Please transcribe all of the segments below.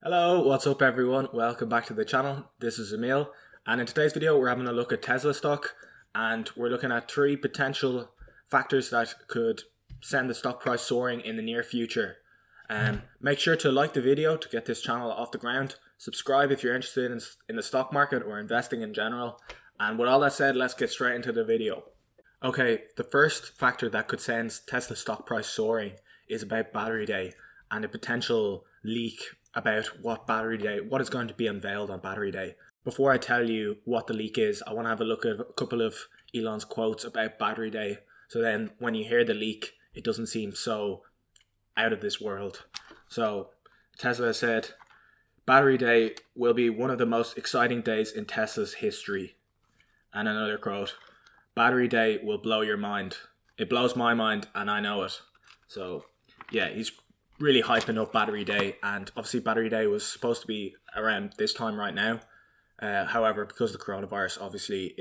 Hello, what's up everyone? Welcome back to the channel. This is Emil, and in today's video we're having a look at Tesla stock, and we're looking at three potential factors that could send the stock price soaring in the near future. Make sure to like the video to get this channel off the ground. Subscribe if you're interested in the stock market or investing in general. And with all that said, let's get straight into the video. Okay, the first factor that could send Tesla stock price soaring is about battery day and a potential leak about what is going to be unveiled on battery day. Before I tell you what the leak is, I want to have a look at a couple of Elon's quotes about battery day, so then when you hear the leak, it doesn't seem so out of this world. So Tesla said, battery day will be one of the most exciting days in Tesla's history. And another quote, battery day will blow your mind. It blows my mind and I know it. So yeah, he's really hyping up battery day, and obviously battery day was supposed to be around this time right now. However, because of the coronavirus, obviously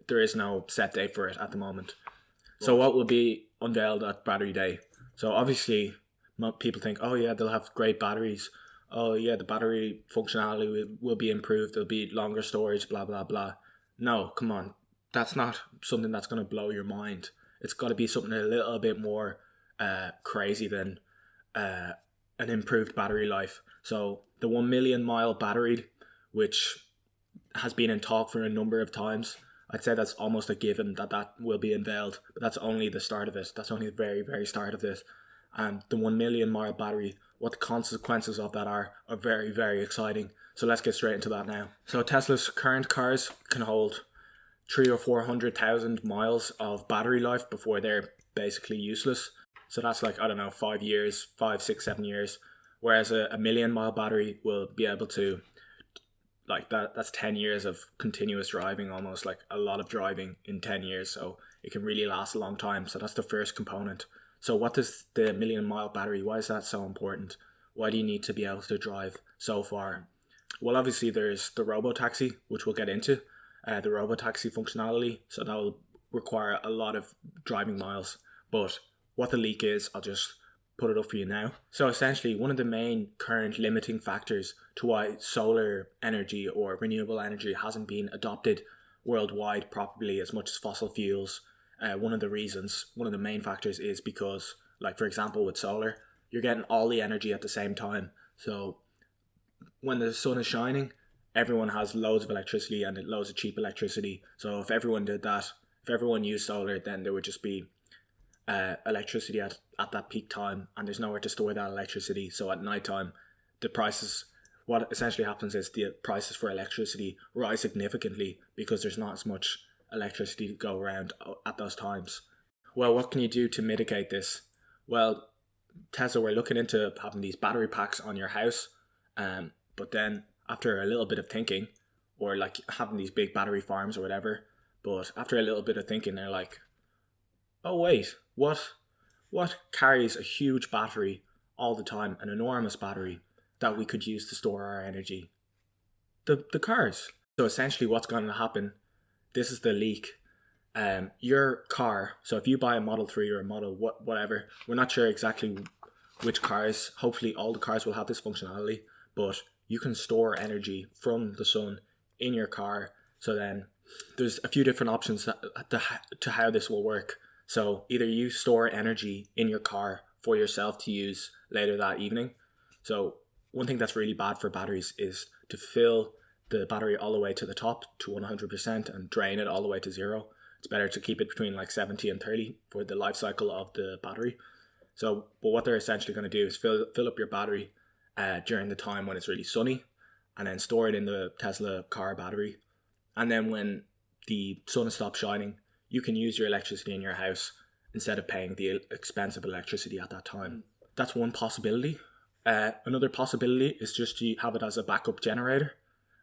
there is no set date for it at the moment. So what will be unveiled at battery day? So obviously people think, oh yeah, they'll have great batteries. Oh yeah, the battery functionality will be improved. There'll be longer storage, blah, blah, blah. No, come on. That's not something that's going to blow your mind. It's got to be something a little bit more crazy than an improved battery life. So the 1 million mile battery, which has been in talk for a number of times, I'd say that's almost a given that will be unveiled, but that's only the start of it. That's only the very, very start of this. And the 1 million mile battery, what the consequences of that are very, very exciting. So let's get straight into that now. So Tesla's current cars can hold 300,000 or 400,000 miles of battery life before they're basically useless. So that's like, I don't know, 5 years, 5, 6, 7 years. Whereas a million mile battery will be able to, like that's 10 years of continuous driving, almost like a lot of driving in 10 years. So it can really last a long time. So that's the first component. So what does the million mile battery, why is that so important? Why do you need to be able to drive so far? Well, obviously there's the Robotaxi, which we'll get into, the Robotaxi functionality. So that will require a lot of driving miles. But what the leak is, I'll just put it up for you now. So essentially, one of the main current limiting factors to why solar energy or renewable energy hasn't been adopted worldwide properly as much as fossil fuels, one of the main factors is because, like for example with solar, you're getting all the energy at the same time. So when the sun is shining, everyone has loads of electricity and loads of cheap electricity. So if everyone did that, if everyone used solar, then there would just be electricity at that peak time, and there's nowhere to store that electricity. So at night time, what essentially happens is the prices for electricity rise significantly because there's not as much electricity to go around at those times. Well, what can you do to mitigate this? Well, Tesla, we're looking into having these battery packs on your house, but then after a little bit of thinking, or like having these big battery farms or whatever, but after a little bit of thinking, they're like, oh wait, what carries a huge battery all the time, an enormous battery that we could use to store our energy? The cars. So essentially what's going to happen, this is the leak. Your car, so if you buy a Model 3 or a Model whatever, we're not sure exactly which cars, hopefully all the cars will have this functionality, but you can store energy from the sun in your car. So then there's a few different options to how this will work. So either you store energy in your car for yourself to use later that evening. So one thing that's really bad for batteries is to fill the battery all the way to the top to 100% and drain it all the way to zero. It's better to keep it between like 70 and 30 for the life cycle of the battery. So, but what they're essentially going to do is fill up your battery during the time when it's really sunny, and then store it in the Tesla car battery. And then when the sun stops shining, you can use your electricity in your house instead of paying the expensive electricity at that time. That's one possibility. Another possibility is just to have it as a backup generator,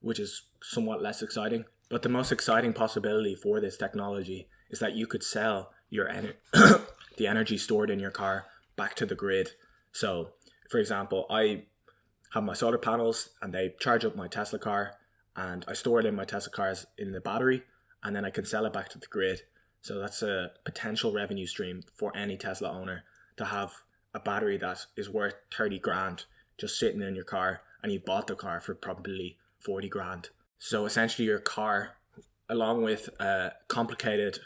which is somewhat less exciting. But the most exciting possibility for this technology is that you could sell your the energy stored in your car back to the grid. So, for example, I have my solar panels and they charge up my Tesla car, and I store it in my Tesla cars in the battery, and then I can sell it back to the grid. So that's a potential revenue stream for any Tesla owner, to have a battery that is worth 30 grand just sitting in your car, and you bought the car for probably 40 grand. So essentially your car, along with complicated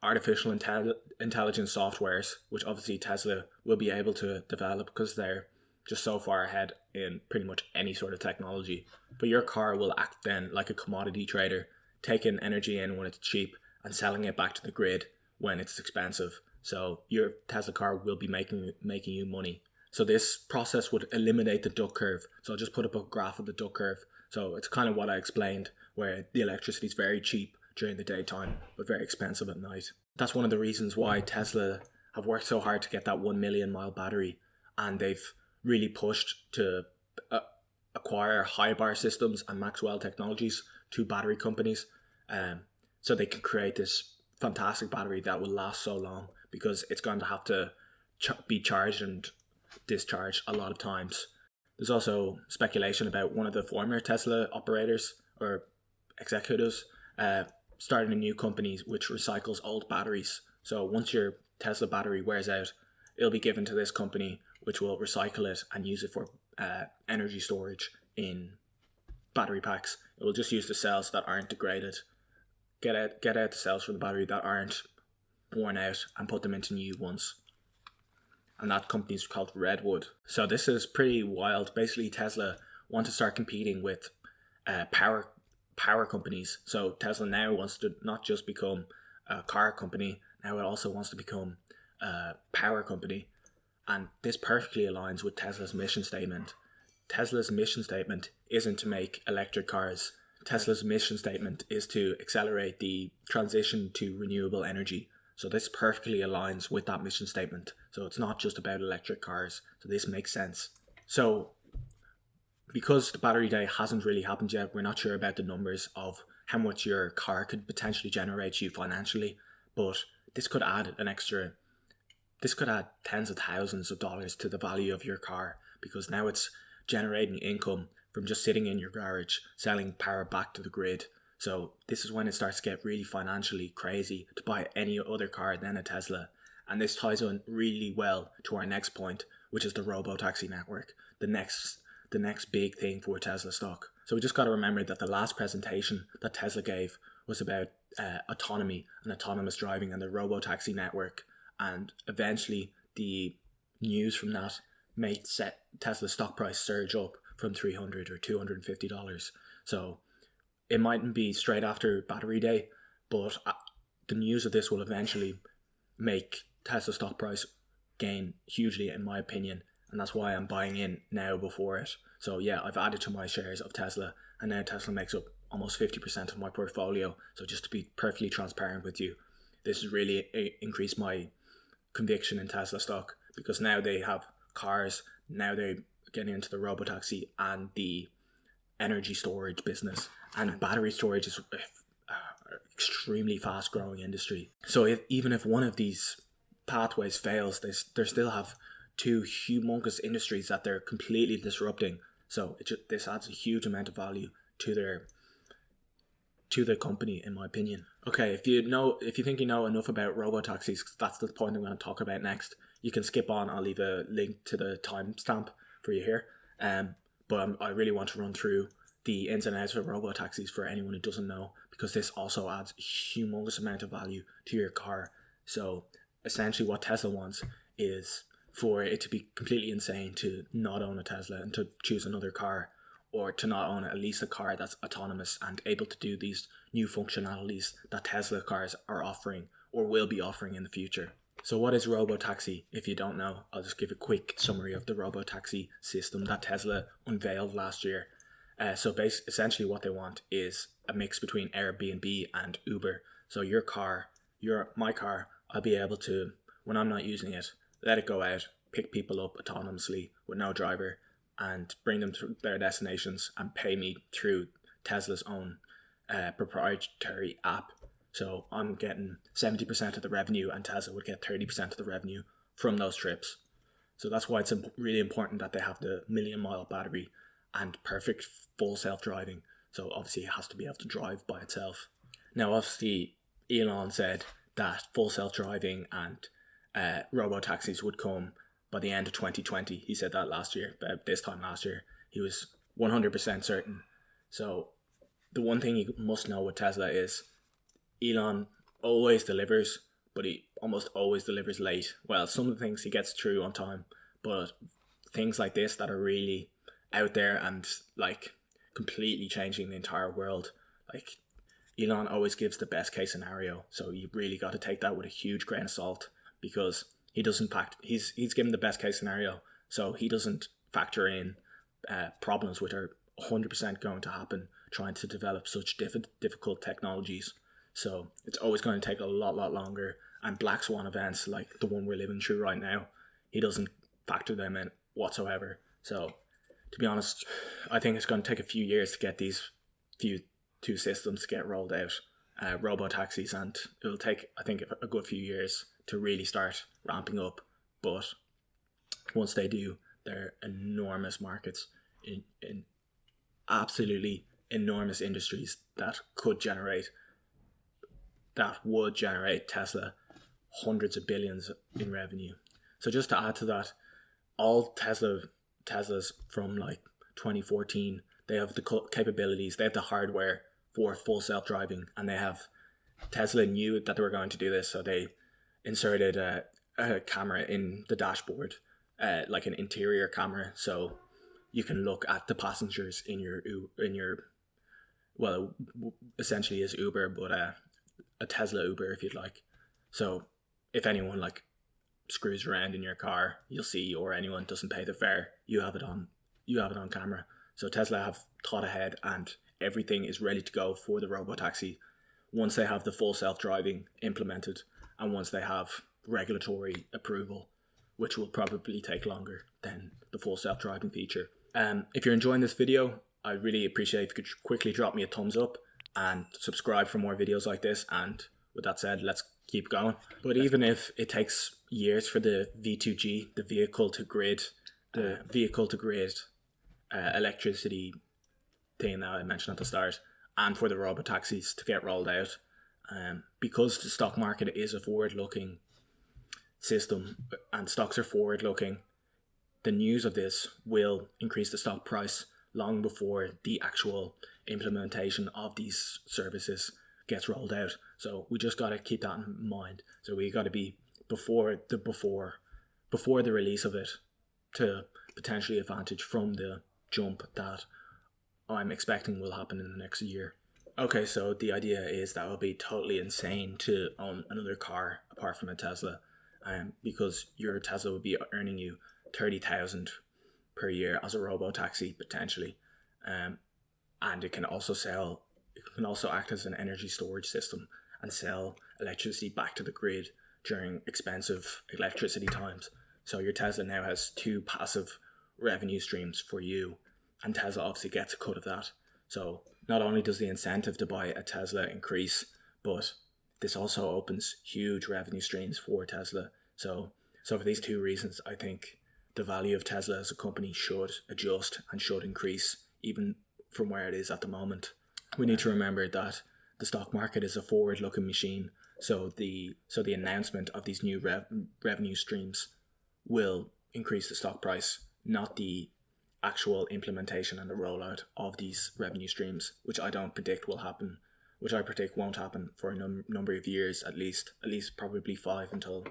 artificial intelligence softwares, which obviously Tesla will be able to develop because they're just so far ahead in pretty much any sort of technology. But your car will act then like a commodity trader, taking energy in when it's cheap and selling it back to the grid when it's expensive. So your Tesla car will be making you money. So this process would eliminate the duck curve. So I'll just put up a graph of the duck curve. So it's kind of what I explained, where the electricity is very cheap during the daytime, but very expensive at night. That's one of the reasons why Tesla have worked so hard to get that 1 million mile battery, and they've really pushed to acquire high bar systems and Maxwell Technologies, two battery companies, so they can create this fantastic battery that will last so long, because it's going to have to be charged and discharged a lot of times. There's also speculation about one of the former Tesla operators or executives starting a new company which recycles old batteries. So once your Tesla battery wears out, it'll be given to this company which will recycle it and use it for energy storage in battery packs. It will just use the cells that aren't degraded, get out the cells from the battery that aren't worn out, and put them into new ones. And that company is called Redwood. So this is pretty wild. Basically, Tesla want to start competing with power companies. So Tesla now wants to not just become a car company, now it also wants to become a power company. And this perfectly aligns with Tesla's mission statement. Tesla's mission statement isn't to make electric cars. Tesla's mission statement is to accelerate the transition to renewable energy. So this perfectly aligns with that mission statement. So it's not just about electric cars. So this makes sense. So because the battery day hasn't really happened yet, we're not sure about the numbers of how much your car could potentially generate you financially. But this could add tens of thousands of dollars to the value of your car, because now it's generating income from just sitting in your garage, selling power back to the grid. So this is when it starts to get really financially crazy to buy any other car than a Tesla. And this ties on really well to our next point, which is the Robotaxi network, the next big thing for Tesla stock. So we just got to remember that the last presentation that Tesla gave was about autonomy and autonomous driving and the Robotaxi network. And eventually the news from that made Tesla's stock price surge up from $300 or $250. So it mightn't be straight after battery day, but the news of this will eventually make Tesla stock price gain hugely, in my opinion. And that's why I'm buying in now before it. So yeah, I've added to my shares of Tesla, and now Tesla makes up almost 50% of my portfolio. So just to be perfectly transparent with you, this has really increased my conviction in Tesla stock, because now they have cars, now they're getting into the Robotaxi and the energy storage business, and battery storage is an extremely fast growing industry. So even if one of these pathways fails, they still have two humongous industries that they're completely disrupting. So this adds a huge amount of value to the company, in my opinion. Okay, if you think you know enough about robotaxis, that's the point I'm going to talk about next. You can skip on. I'll leave a link to the timestamp for you here. But I really want to run through the ins and outs of robotaxis for anyone who doesn't know, because this also adds a humongous amount of value to your car. So essentially what Tesla wants is for it to be completely insane to not own a Tesla and to choose another car, or to not own at least a car that's autonomous and able to do these new functionalities that Tesla cars are offering or will be offering in the future. So what is Robotaxi? If you don't know, I'll just give a quick summary of the Robotaxi system that Tesla unveiled last year. Essentially what they want is a mix between Airbnb and Uber. So my car, I'll be able to, when I'm not using it, let it go out, pick people up autonomously with no driver, and bring them to their destinations and pay me through Tesla's own proprietary app. So I'm getting 70% of the revenue, and Tesla would get 30% of the revenue from those trips. So that's why it's really important that they have the 1 million mile battery and perfect full self-driving. So obviously it has to be able to drive by itself. Now obviously Elon said that full self-driving and robo-taxis would come by the end of 2020. He said that last year, this time last year. He was 100% certain. So the one thing you must know with Tesla is Elon always delivers, but he almost always delivers late. Well, some of the things he gets through on time, but things like this that are really out there and like completely changing the entire world, like Elon always gives the best case scenario. So you really got to take that with a huge grain of salt, because he doesn't he's given the best case scenario, so he doesn't factor in problems which are 100% going to happen trying to develop such difficult technologies. So it's always going to take a lot longer. And black swan events like the one we're living through right now, he doesn't factor them in whatsoever. So to be honest, I think it's going to take a few years to get these two systems to get rolled out, robo-taxis, and it'll take, I think, a good few years to really start ramping up. But once they do, they're enormous markets in absolutely enormous industries that would generate Tesla hundreds of billions in revenue. So just to add to that, all Teslas from like 2014, they have the capabilities, they have the hardware for full self-driving, and Tesla knew that they were going to do this, so they inserted a camera in the dashboard, like an interior camera, so you can look at the passengers in your well, it essentially is Uber, but a Tesla Uber, if you'd like. So if anyone like screws around in your car, you'll see, or anyone doesn't pay the fare, you have it on camera. So Tesla have thought ahead, and everything is ready to go for the Robotaxi once they have the full self-driving implemented, and once they have regulatory approval, which will probably take longer than the full self-driving feature. If you're enjoying this video, I really appreciate if you could quickly drop me a thumbs up and subscribe for more videos like this. And with that said, let's keep going. But even if it takes years for the V2G, the vehicle to grid electricity thing that I mentioned at the start, and for the robotaxis to get rolled out, because the stock market is a forward-looking system and stocks are forward-looking, the news of this will increase the stock price long before the actual implementation of these services gets rolled out. So we just got to keep that in mind. So we got to be before the release of it, to potentially advantage from the jump that I'm expecting will happen in the next year. Okay, so the idea is that it would be totally insane to own another car apart from a Tesla, because your Tesla would be earning you 30,000 per year as a robo-taxi potentially, and it can also act as an energy storage system and sell electricity back to the grid during expensive electricity times. So your Tesla now has two passive revenue streams for you, and Tesla obviously gets a cut of that. So not only does the incentive to buy a Tesla increase, but this also opens huge revenue streams for Tesla. So for these two reasons, I think the value of Tesla as a company should adjust and should increase even from where it is at the moment. We need to remember that the stock market is a forward-looking machine. So the announcement of these new revenue streams will increase the stock price, not the actual implementation and the rollout of these revenue streams, which I don't predict will happen, which I predict won't happen for a number of years, at least probably 5, until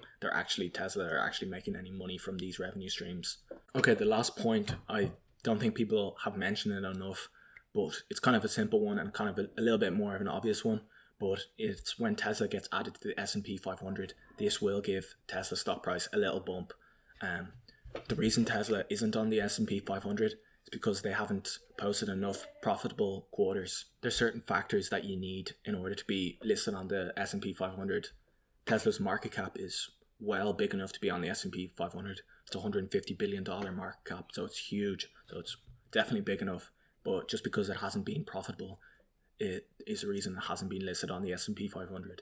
Tesla are actually making any money from these revenue streams. Okay, the last point, I don't think people have mentioned it enough, but it's kind of a simple one and kind of a little bit more of an obvious one, but it's when Tesla gets added to the S&P 500, this will give Tesla stock price a little bump. The reason Tesla isn't on the S&P 500 is because they haven't posted enough profitable quarters. There's certain factors that you need in order to be listed on the S&P 500. Tesla's market cap is well big enough to be on the S&P 500. It's a $150 billion market cap, so it's huge. So it's definitely big enough. But just because it hasn't been profitable, it is the reason it hasn't been listed on the S&P 500.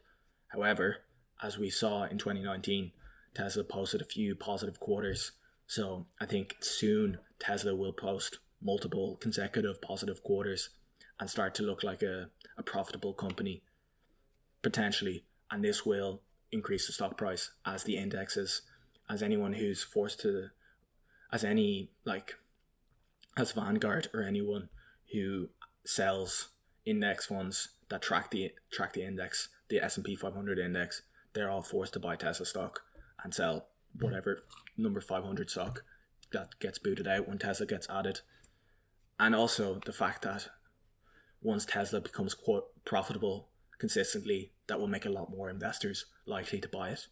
However, as we saw in 2019, Tesla posted a few positive quarters. So I think soon Tesla will post multiple consecutive positive quarters and start to look like a profitable company, potentially. And this will increase the stock price as the indexes as anyone who's forced to, as Vanguard or anyone who sells index funds that track the index, the S&P 500 index, they're all forced to buy Tesla stock and sell whatever number 500 stock that gets booted out when Tesla gets added. And also the fact that once Tesla becomes quote profitable consistently, that will make a lot more investors likely to buy it.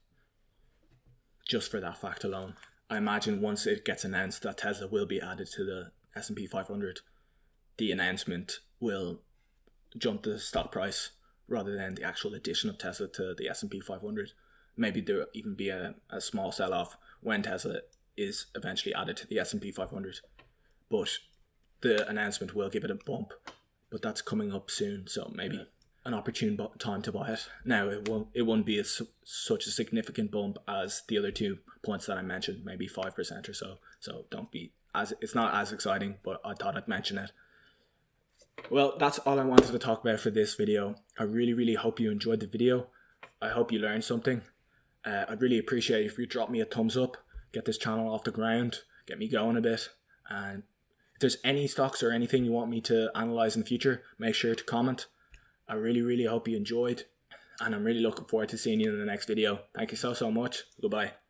Just for that fact alone. I imagine once it gets announced that Tesla will be added to the S&P 500, the announcement will jump the stock price rather than the actual addition of Tesla to the S&P 500. Maybe there will even be a small sell-off when Tesla is eventually added to the S&P 500. But the announcement will give it a bump. But that's coming up soon, so maybe an opportune time to buy it. Now, it won't be such a significant bump as the other 2 points that I mentioned, maybe 5% or so. So it's not as exciting, but I thought I'd mention it. Well, that's all I wanted to talk about for this video. I really, really hope you enjoyed the video. I hope you learned something. I'd really appreciate if you drop me a thumbs up, get this channel off the ground, get me going a bit. And if there's any stocks or anything you want me to analyze in the future, make sure to comment. I really, really hope you enjoyed, and I'm really looking forward to seeing you in the next video. Thank you so much. Goodbye.